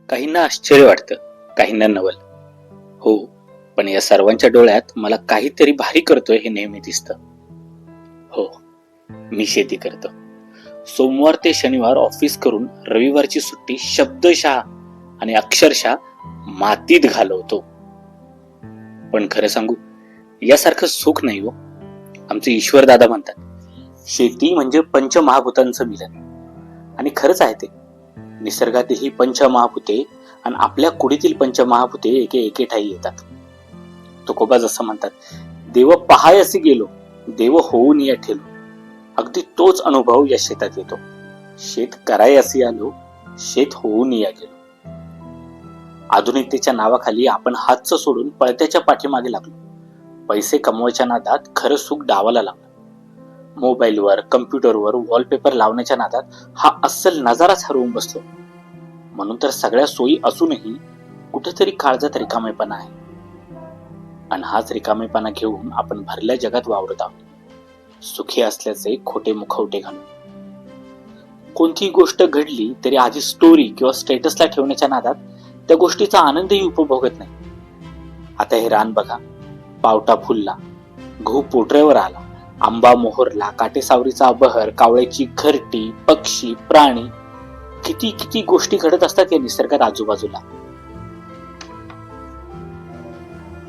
काहींना आश्चर्य वाटतं, काहींना नवल. हो, पण या सर्वांच्या डोळ्यात मला काहीतरी भारी करतोय हे नेहमी दिसतं. हो, मी शेती करतो. सोमवार ते शनिवार ऑफिस करून रविवारची सुट्टी शब्दशः आणि अक्षरशः मातीत घालवतो. पण खरं सांगू, यासारखं सुख नाही हो. आमचे ईश्वर दादा म्हणतात, शेती म्हणजे पंचमहाभूतांचं मिलन. आणि खरंच आहे ते. निसर्गातील पंचमहाभूते आणि आपल्या कुडीतील पंचमहाभूते एके ठाई येतात. तुकोबा जसं म्हणतात, देव पहायसी गेलो, देव होऊन या ठेलो. अगदी तोच अनुभव या शेतात येतो. शेत करायसी आलो, शेत होऊन या गेलो. आधुनिकतेच्या नावाखाली आपण हातचं सोडून पळत्याच्या पाठीमागे लागलो. पैसे कमवायच्या नादात खरं सुख डावाला लागलं. मोबाईलवर, कम्प्युटरवर वॉलपेपर लावण्याच्या नादात हा अस्सल नजाराच हरवून बसलो. म्हणून तर सगळ्या सोयी असूनही कुठेतरी काळजात रिकामेपणा आहे. आणि हाच रिकामेपणा घेऊन आपण भरल्या जगात वावरत आहोत, सुखी असल्याचे खोटे मुखवटे घालून. कोणतीही गोष्ट घडली तरी आधी स्टोरी किंवा स्टेटसला ठेवण्याच्या नादात त्या गोष्टीचा आनंदही उपभोगत नाही. आता हे रान बघा, पावटा फुलला, गहू पोटऱ्यावर आला, आंबा मोहरला, काटेसावरीचा बहर, कावळ्याची घरटी, पक्षी, प्राणी, किती किती गोष्टी घडत असतात या निसर्गात आजूबाजूला.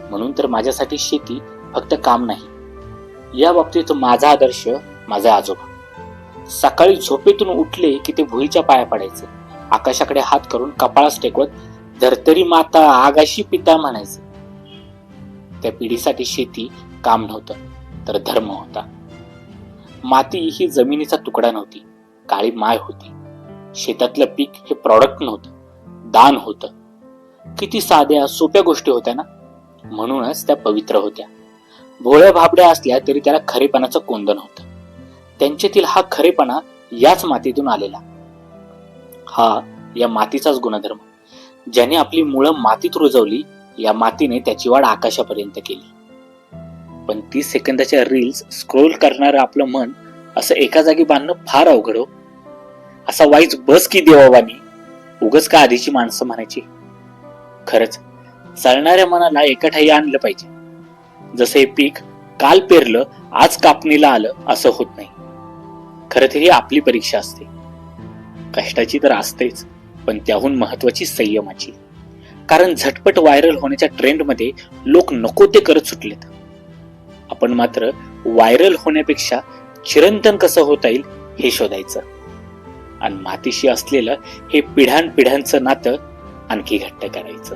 म्हणून तर माझ्यासाठी शेती फक्त काम नाही. या बाबतीत माझा आदर्श माझे आजोबा. सकाळी झोपेतून उठले की ते भुईच्या पाया पडायचे, आकाशाकडे हात करून कपाळास टेकवत धरतरी माता आगाशी पिता म्हणायचे. त्या पिढीसाठी शेती काम नव्हतं तर धर्म होता. माती ही जमिनीचा तुकडा नव्हती, काळी माय होती. शेतातलं पीक हे प्रॉडक्ट नव्हतं, दान होतं. किती साध्या सोप्या गोष्टी होत्या ना, म्हणूनच त्या पवित्र होत्या. भोळ्या भाबड्या असल्या तरी त्याला खरेपणाचं कोंदण होतं. त्यांच्यातील हा खरेपणा याच मातीतून आलेला. हा या मातीचाच गुणधर्म. ज्याने आपली मुळं मातीत रुजवली, या मातीने त्याची वाढ आकाशापर्यंत केली. पण 30 सेकंदाच्या रील्स स्क्रोल करणारं आपलं मन असं एका जागी बांधणं फार अवघड हो. असा वाईच बस की देवावानी, उगच का आधीची माणसं म्हणायची. खरंच चालणाऱ्या मनाला एका ठाई आणलं पाहिजे. जसं हे पीक काल पेरलं आज कापणीला आलं असं होत नाही. खरं तर ही आपली परीक्षा असते. कष्टाची तर असतेच, पण त्याहून महत्वाची संयमाची. कारण झटपट व्हायरल होण्याच्या ट्रेंडमध्ये लोक नको ते करत सुटलेत. आपण मात्र व्हायरल होण्यापेक्षा चिरंतन कसं होता येईल हे शोधायचं. आणि मातीशी असलेलं हे पिढ्यानपिढ्यांचं नातं आणखी घट्ट करायचं.